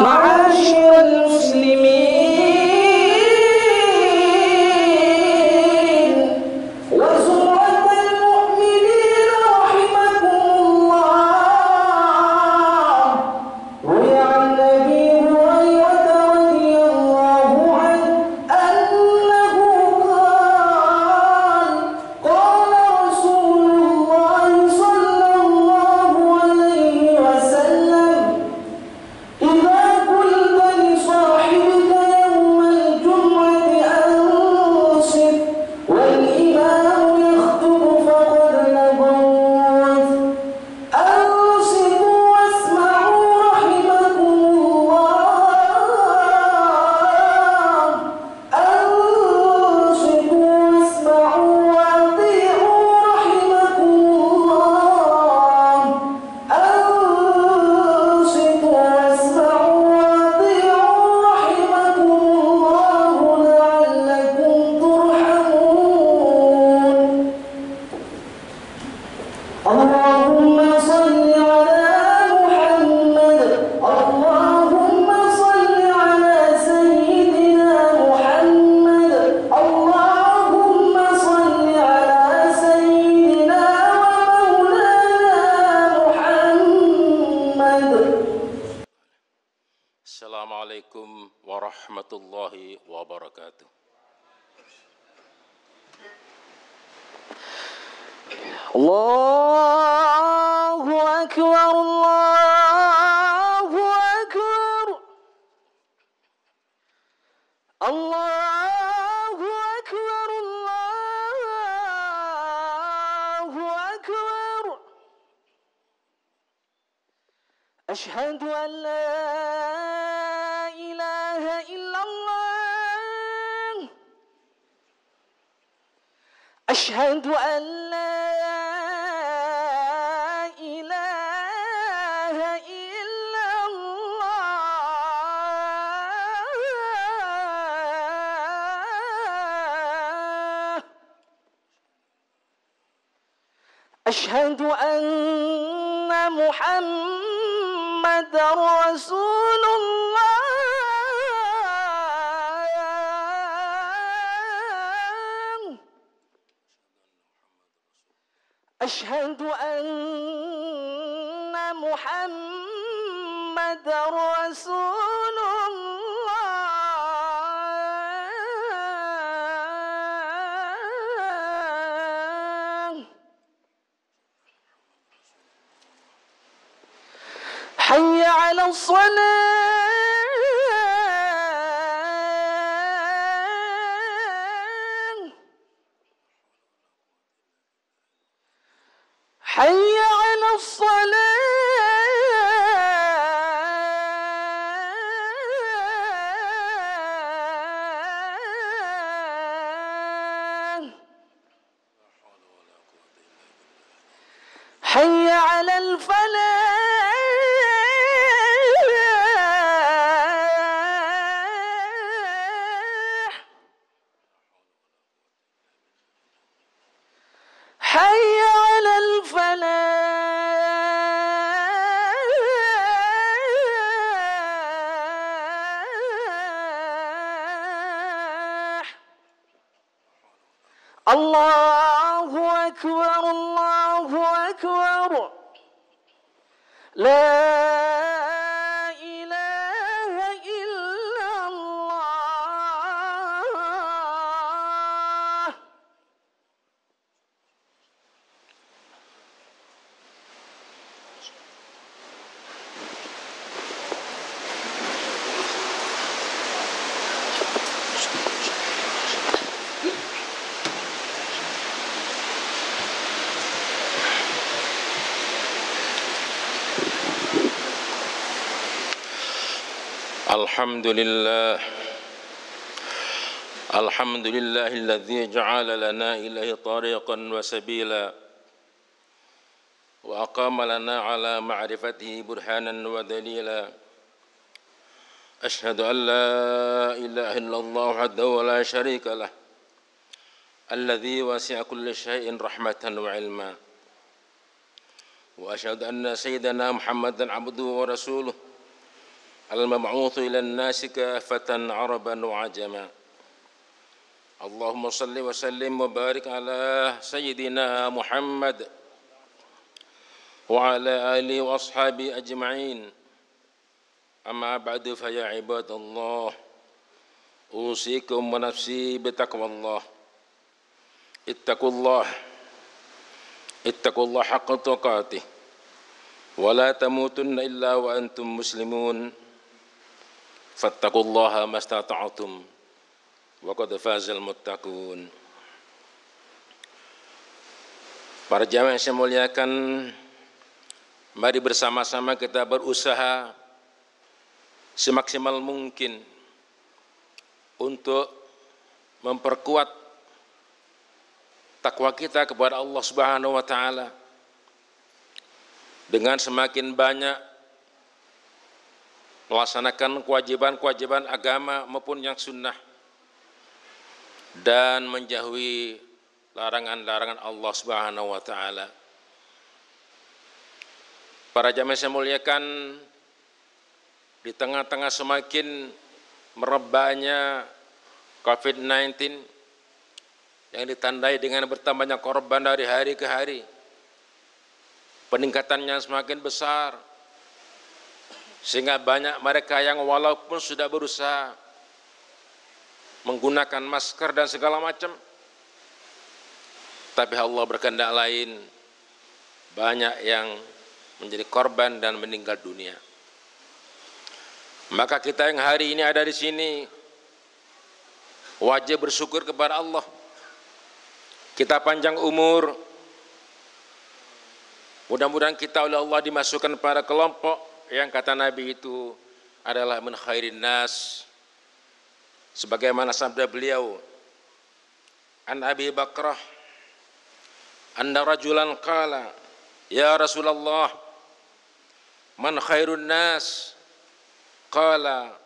معاشر المسلمين وزمرة المؤمنين رحمكم الله. روي عن أبي هريرة رضي الله عنه أنه قال رسول الله صلى الله عليه وسلم: إذا قلت لصاحبك يوم الجمعة أنصت والإمام يخطب فقد نبوت. أنصتوا واسمعوا رحمكم الله. أنصتوا واسمعوا وأطيعوا رحمكم الله. أنصتوا واسمعوا وأطيعوا رحمكم الله لعلكم ترحمون. اللهم صل على محمد. اللهم صل على سيدنا محمد. اللهم صل على سيدنا ومولانا محمد. Assalamualaikum warahmatullahi wabarakatuh. Allahu Akbar, Allahu Akbar, Allahu Akbar, Allahu Akbar. Ashhadu an la ilaha illallah. Ashhadu an la ilaha illallah. Ashhadu anna Muhammadar Rasulullah. Ashhadu anna Muhammadar Rasulullah. حي على الصلاة. حي على الصلاة. حي على الفلاح. حي على الفلاح. الله أكبر، الله أكبر. لا إله إلا الله. Alhamdulillah. Alhamdulillahilladzi ja'ala lana ilaihi tariqan wa sabila wa aqama lana ala ma'rifatihi burhanan wa dalila. Ashhadu an la ilaha illallah wahdahu la syarika lah, alladzi wasi'a kulla syai'in rahmatan wa ilma. Wa asyhadu anna sayyidana Muhammadan abduhu wa rasuluh المبعوث إلى الناس كافة عربا وعجما اللهم صل وسلم وبارك على سيدنا محمد وعلى آله وأصحابه أجمعين أما بعد فيا عباد الله أوصيكم ونفسي بتقوى الله اتقوا الله حق تقاته ولا تموتن إلا وأنتم مسلمون فاتقوا الله ما استطعتم وقد فاز المتقون. Para jamaah yang saya muliakan, mari bersama-sama kita berusaha semaksimal mungkin untuk memperkuat takwa kita kepada Allah Subhanahu wa taala dengan semakin banyak melaksanakan kewajiban-kewajiban agama maupun yang sunnah dan menjauhi larangan-larangan Allah Subhanahu wa taala. Para jamaah saya muliakan, di tengah-tengah semakin merebaknya COVID-19 yang ditandai dengan bertambahnya korban dari hari ke hari, peningkatannya semakin besar, sehingga banyak mereka yang walaupun sudah berusaha menggunakan masker dan segala macam, tapi Allah berkehendak lain, banyak yang menjadi korban dan meninggal dunia. Maka kita yang hari ini ada di sini wajib bersyukur kepada Allah. Kita panjang umur, mudah-mudahan kita oleh Allah dimasukkan pada kelompok yang kata Nabi itu adalah min khairin nas, sebagaimana sabda beliau, an Abi Bakrah anna rajulan qala ya Rasulullah man khairun nas, qala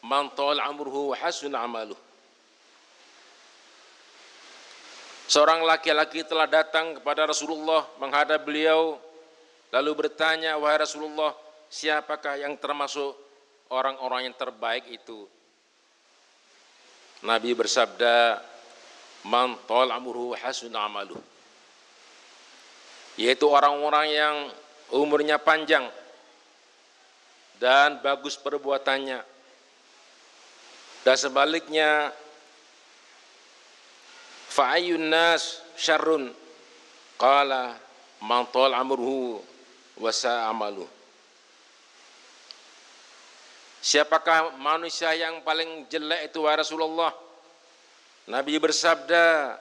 man tawal amruhu wa hasun amaluh. Seorang laki-laki telah datang kepada Rasulullah, menghadap beliau, lalu bertanya, wahai Rasulullah, siapakah yang termasuk orang-orang yang terbaik itu? Nabi bersabda, man tawal amruhu wa hasun amaluh, yaitu orang-orang yang umurnya panjang dan bagus perbuatannya. Dan sebaliknya, fa'ayyun nas syarrun, qala man tawal amruhu wa sa'a amaluh. Siapakah manusia yang paling jelek itu, wahai Rasulullah? Nabi bersabda,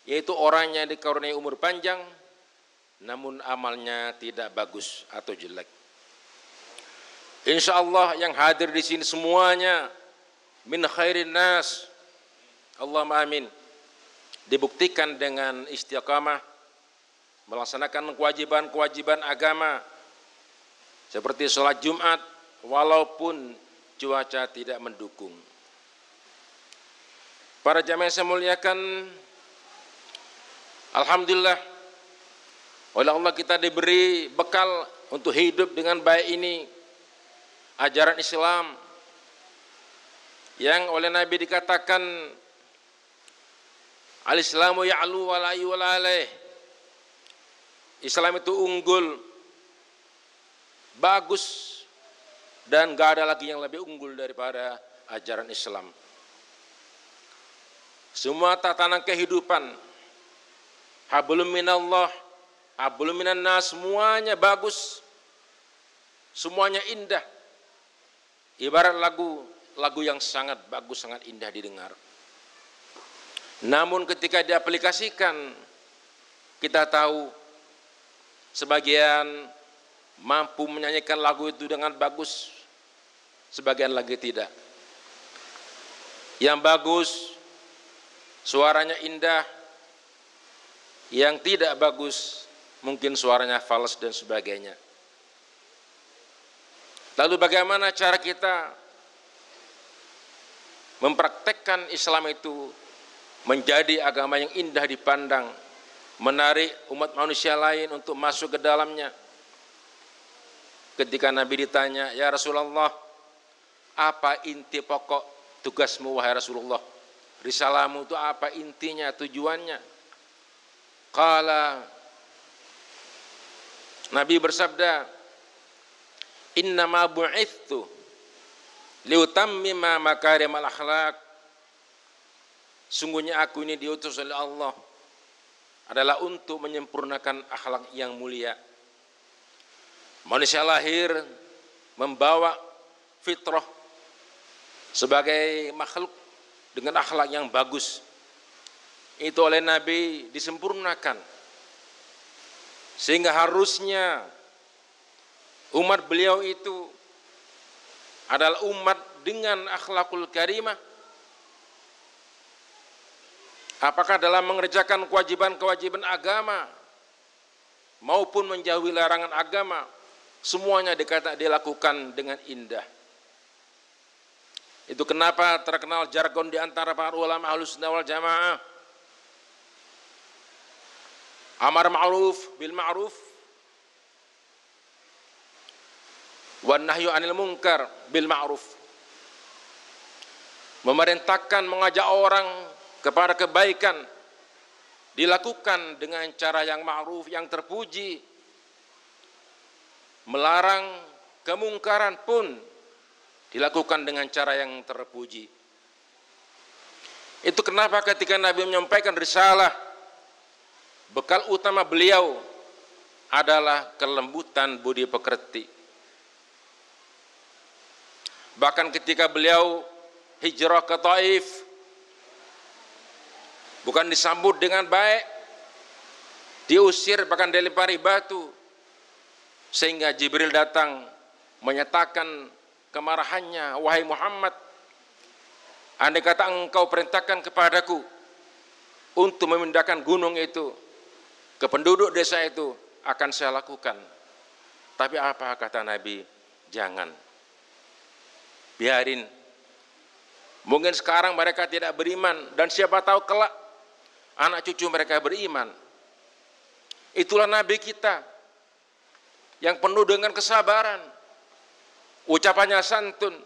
yaitu orang yang dikaruniai umur panjang namun amalnya tidak bagus atau jelek. Insyaallah yang hadir di sini semuanya min khairin nas, Allahumma amin, dibuktikan dengan istiqamah melaksanakan kewajiban-kewajiban agama seperti sholat Jumat walaupun cuaca tidak mendukung. Para jamaah yang saya muliakan, alhamdulillah oleh Allah kita diberi bekal untuk hidup dengan baik ini, ajaran Islam yang oleh Nabi dikatakan al-Islamu ya'lu wa la yu'la alaih. Islam itu unggul, bagus, dan gak ada lagi yang lebih unggul daripada ajaran Islam. Semua tatanan kehidupan, hablum minallah, hablum minan nas, semuanya bagus, semuanya indah. Ibarat lagu yang sangat bagus, sangat indah didengar. Namun ketika diaplikasikan, kita tahu sebagian mampu menyanyikan lagu itu dengan bagus, sebagian lagi tidak. Yang bagus, suaranya indah. Yang tidak bagus, mungkin suaranya fals dan sebagainya. Lalu bagaimana cara kita mempraktekkan Islam itu menjadi agama yang indah dipandang, menarik umat manusia lain untuk masuk ke dalamnya? Ketika Nabi ditanya, ya Rasulullah, Apa inti pokok tugasmu wahai Rasulullah? Risalahmu itu apa intinya, tujuannya? Qala, Nabi bersabda, innama bu'ithtu liutammima makarimal akhlak. Sungguhnya aku ini diutus oleh Allah adalah untuk menyempurnakan akhlak yang mulia. Manusia lahir membawa fitrah sebagai makhluk dengan akhlak yang bagus. Itu oleh Nabi disempurnakan. Sehingga harusnya umat beliau itu adalah umat dengan akhlakul karimah. Apakah dalam mengerjakan kewajiban-kewajiban agama maupun menjauhi larangan agama, semuanya dilakukan dengan indah. Itu kenapa terkenal jargon di antara para ulama Ahlussunnah wal Jamaah. Amar ma'ruf bil ma'ruf wan nahyu 'anil munkar bil ma'ruf. Memerintahkan, mengajak orang kepada kebaikan dilakukan dengan cara yang ma'ruf, yang terpuji. Melarang kemungkaran pun dilakukan dengan cara yang terpuji. Itu kenapa ketika Nabi menyampaikan risalah, bekal utama beliau adalah kelembutan budi pekerti. Bahkan ketika beliau hijrah ke Taif, bukan disambut dengan baik, diusir, bahkan dilempari batu, sehingga Jibril datang menyatakan kemarahannya, wahai Muhammad, andai kata engkau perintahkan kepadaku untuk memindahkan gunung itu ke penduduk desa itu, akan saya lakukan. Tapi apa kata Nabi? Jangan, biarin. Mungkin sekarang mereka tidak beriman, dan siapa tahu kelak anak cucu mereka beriman. Itulah Nabi kita yang penuh dengan kesabaran, ucapannya santun,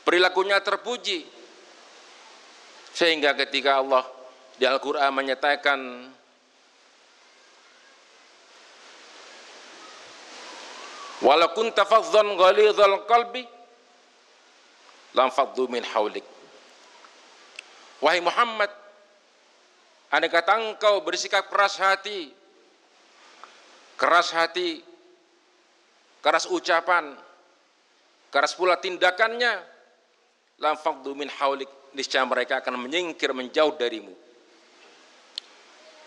perilakunya terpuji, sehingga ketika Allah di Al-Quran menyatakan, walau kunta faddan ghalidhal qalbi lam faddu min haulik. Wahai Muhammad, andai kata engkau bersikap keras hati, keras ucapan, keras pula tindakannya, lam faddu min haulik, niscaya mereka akan menyingkir, menjauh darimu.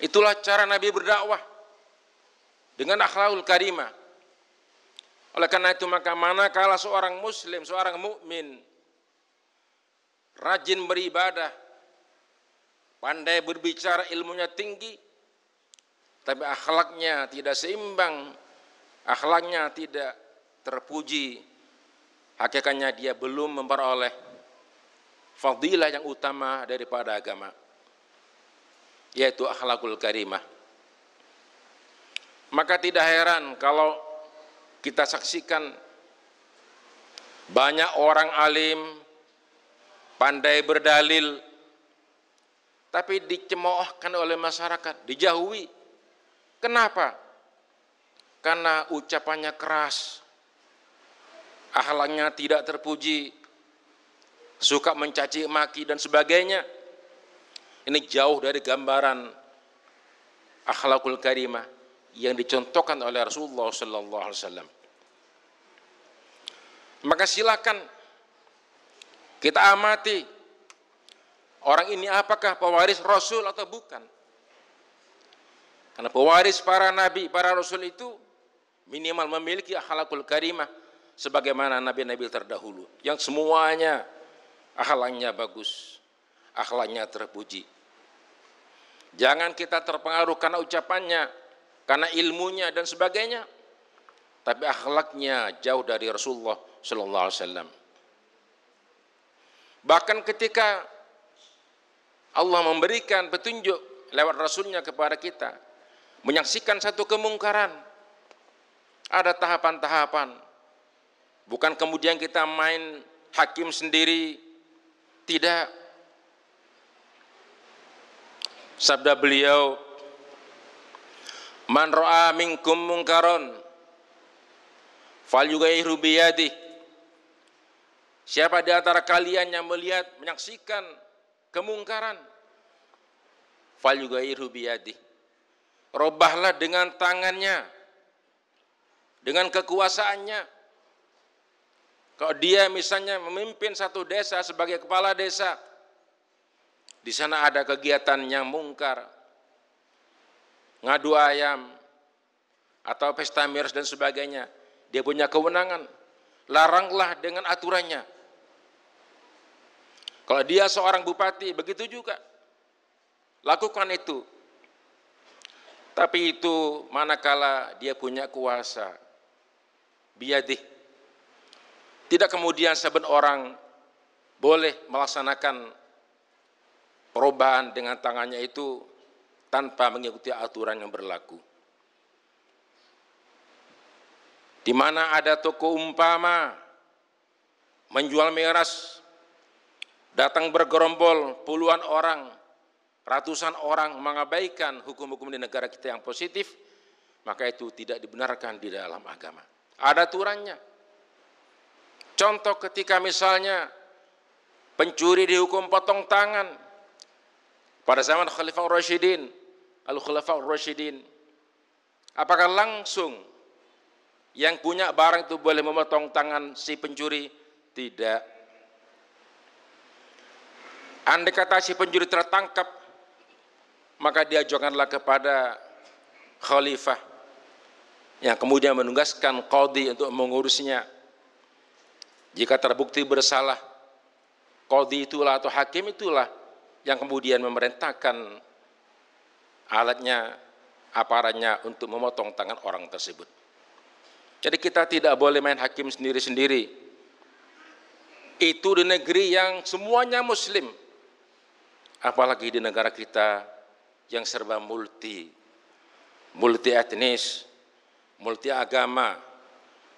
Itulah cara Nabi berdakwah dengan akhlakul karimah. Oleh karena itu maka manakala seorang muslim, seorang mukmin rajin beribadah, pandai berbicara, ilmunya tinggi, tapi akhlaknya tidak seimbang, akhlaknya tidak terpuji, hakikatnya dia belum memperoleh fadilah yang utama daripada agama, yaitu akhlakul karimah. Maka tidak heran kalau kita saksikan banyak orang alim, pandai berdalil, tapi dicemoohkan oleh masyarakat, dijauhi. Kenapa? Karena ucapannya keras, akhlaknya tidak terpuji, suka mencaci maki dan sebagainya. Ini jauh dari gambaran akhlakul karimah yang dicontohkan oleh Rasulullah sallallahu alaihi wasallam. Maka silakan kita amati orang ini apakah pewaris Rasul atau bukan. Karena pewaris para nabi, para rasul itu minimal memiliki akhlakul karimah sebagaimana nabi-nabi terdahulu yang semuanya akhlaknya bagus, akhlaknya terpuji. Jangan kita terpengaruh karena ucapannya, karena ilmunya dan sebagainya, tapi akhlaknya jauh dari Rasulullah sallallahu alaihi wasallam. Bahkan ketika Allah memberikan petunjuk lewat Rasulnya kepada kita, menyaksikan satu kemungkaran, ada tahapan-tahapan. Bukan kemudian kita main hakim sendiri, tidak. Sabda beliau, man ra'a minkum munkaron falyughayyirhu biyadihi. Siapa di antara kalian yang melihat, menyaksikan kemungkaran, falyughayyirhu biyadihi, robahlah dengan tangannya, dengan kekuasaannya. Kalau dia misalnya memimpin satu desa sebagai kepala desa, di sana ada kegiatan yang mungkar, ngadu ayam, atau pesta miras dan sebagainya, dia punya kewenangan, laranglah dengan aturannya. Kalau dia seorang bupati, begitu juga, lakukan itu. Tapi itu manakala dia punya kuasa, biyadih. Tidak kemudian saben orang boleh melaksanakan perubahan dengan tangannya itu tanpa mengikuti aturan yang berlaku. Di mana ada toko umpama menjual miras, datang bergerombol puluhan orang, ratusan orang mengabaikan hukum-hukum di negara kita yang positif, maka itu tidak dibenarkan di dalam agama. Ada aturannya. Contoh ketika misalnya pencuri dihukum potong tangan pada zaman Khalifah Rasyidin, Al-Khulafa Rasyidin, apakah langsung yang punya barang itu boleh memotong tangan si pencuri? Tidak. Andai kata si pencuri tertangkap, maka diajukanlah kepada khalifah yang kemudian menugaskan qadhi untuk mengurusnya. Jika terbukti bersalah, qadhi itulah atau hakim itulah yang kemudian memerintahkan alatnya, aparatnya untuk memotong tangan orang tersebut. Jadi kita tidak boleh main hakim sendiri-sendiri. Itu di negeri yang semuanya muslim. Apalagi di negara kita yang serba multi etnis, multi agama,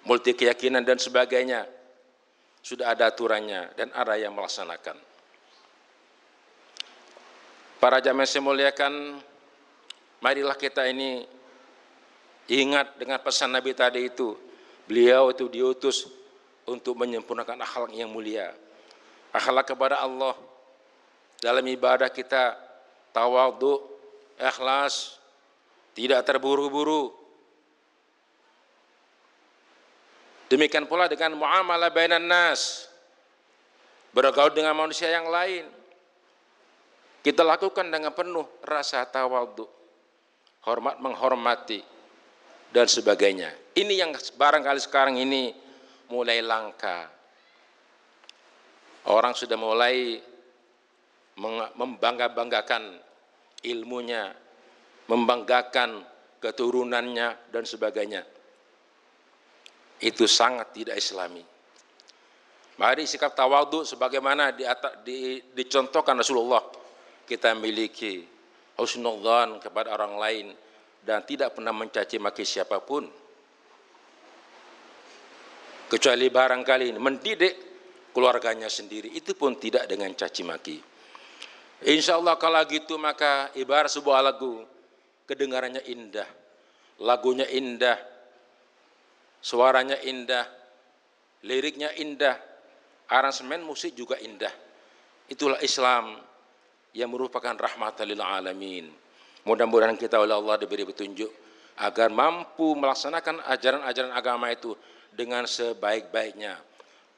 multi keyakinan dan sebagainya. Sudah ada aturannya dan ada yang melaksanakan. Para jamaah yang saya muliakan, marilah kita ini ingat dengan pesan Nabi tadi itu. Beliau itu diutus untuk menyempurnakan akhlak yang mulia, akhlak kepada Allah. Dalam ibadah kita tawadhu, ikhlas, tidak terburu-buru. Demikian pula dengan muamalah bainan nas, bergaul dengan manusia yang lain. Kita lakukan dengan penuh rasa tawadhu, hormat menghormati dan sebagainya. Ini yang barangkali sekarang ini mulai langka. Orang sudah mulai membangga-banggakan ilmunya, membanggakan keturunannya dan sebagainya. Itu sangat tidak islami. Mari sikap tawadhu sebagaimana dicontohkan Rasulullah. Kita miliki husnudzan kepada orang lain dan tidak pernah mencaci maki siapapun. Kecuali barangkali mendidik keluarganya sendiri, itu pun tidak dengan caci maki. Insya Allah kalau gitu maka ibarat sebuah lagu, kedengarannya indah, lagunya indah, suaranya indah, liriknya indah, aransemen musik juga indah. Itulah Islam yang merupakan rahmatan lil alamin. Mudah-mudahan kita oleh Allah diberi petunjuk agar mampu melaksanakan ajaran-ajaran agama itu dengan sebaik-baiknya.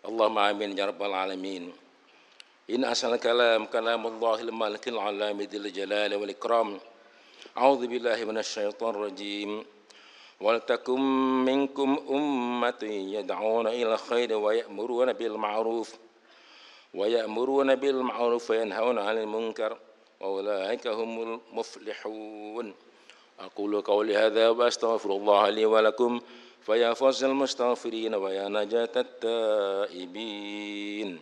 Allahumma amin ya rabbal alamin. In asal kalam kalamullahil malikil alami dzil jalali wal ikram. A'udzu billahi minasyaitonir rajim. Wal takum minkum ummatun yad'una ila khairi wa ya'muruna bil ma'ruf wa yanhauna 'anil munkar wa ulaika humul muflihun. Aqulu qawli hadza wa astaghfirullah li wa lakum fa ya fazil mustaghfirin wa ya najatat taibin.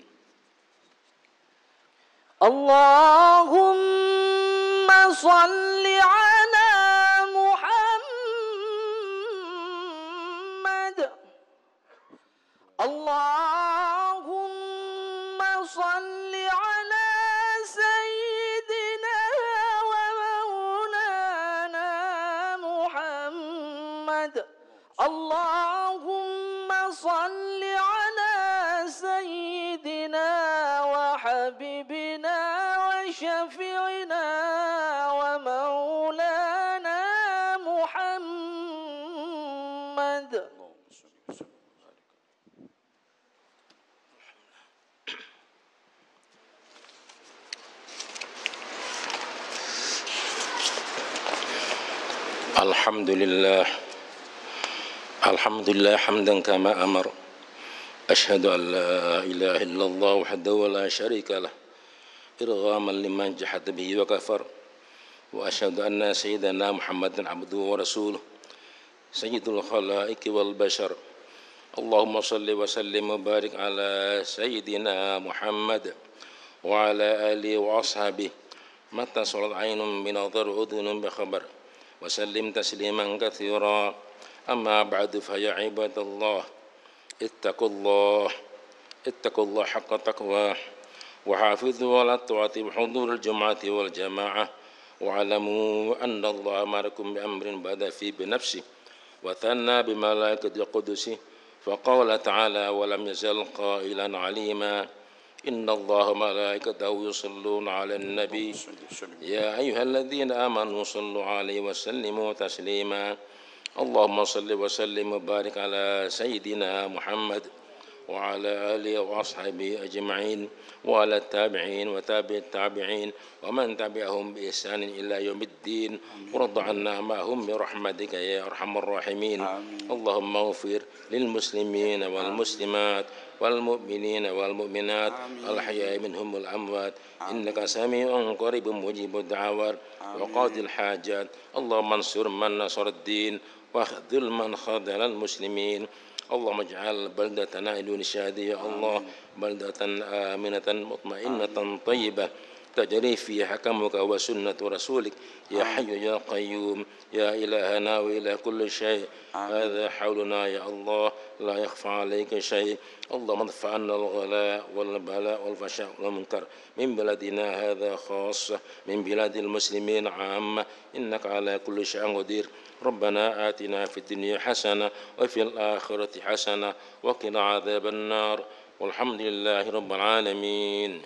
Allahumma salli ala Muhammad. Allahumma اللهم صل على سيدنا وحبيبنا وشفيعنا ومولانا محمد. الحمد لله حمدا كما أمر. أشهد أن لا إله إلا الله وحده لا شريك له إرغاما لمن جحد به وكفر. وأشهد أن سيدنا محمدا عبده ورسوله سيد الخلائق والبشر. اللهم صل وسلم وبارك على سيدنا محمد وعلى آله وأصحابه ما اتصلت عين بنظر أذن بخبر وسلم تسليما كثيرا. أما بعد فيا عباد الله اتقوا الله حق تقواه وحافظوا على الطاعة بحضور الجمعة والجماعة واعلموا أن الله أمركم بأمر بدأ فيه بنفسه وثنى بملائكة القدس فقال تعالى ولم يزل قائلا عليما إن الله وملائكته يصلون على النبي يا أيها الذين آمنوا صلوا عليه وسلموا تسليما. اللهم صل وسلم وبارك على سيدنا محمد وعلى آله وأصحابه أجمعين وعلى التابعين وتابع التابعين ومن تبعهم بإحسان إلى يوم الدين ورض عنا معهم برحمتك يا أرحم الراحمين. اللهم اغفر للمسلمين والمسلمات والمؤمنين والمؤمنات الأحياء منهم والأموات إنك سميع قريب مجيب الدعوات وقاضي الحاجات. اللهم انصر من نصر الدين واخذل من خذل المسلمين. اللهم اجعل بلدتنا إندونيسيا يا الله بلدة آمنة مطمئنة طيبة تجري فيها حكمك وسنة رسولك يا حي يا قيوم يا إلهنا وإله كل شيء. هذا حولنا يا الله لا يخفى عليك شيء. اللهم ادفع عنا الغلاء والبلاء والفحشاء والمنكر من بلدنا هذا خاصة من بلاد المسلمين عامة إنك على كل شيء قدير. ربنا آتنا في الدنيا حسنة وفي الآخرة حسنة وقنا عذاب النار والحمد لله رب العالمين.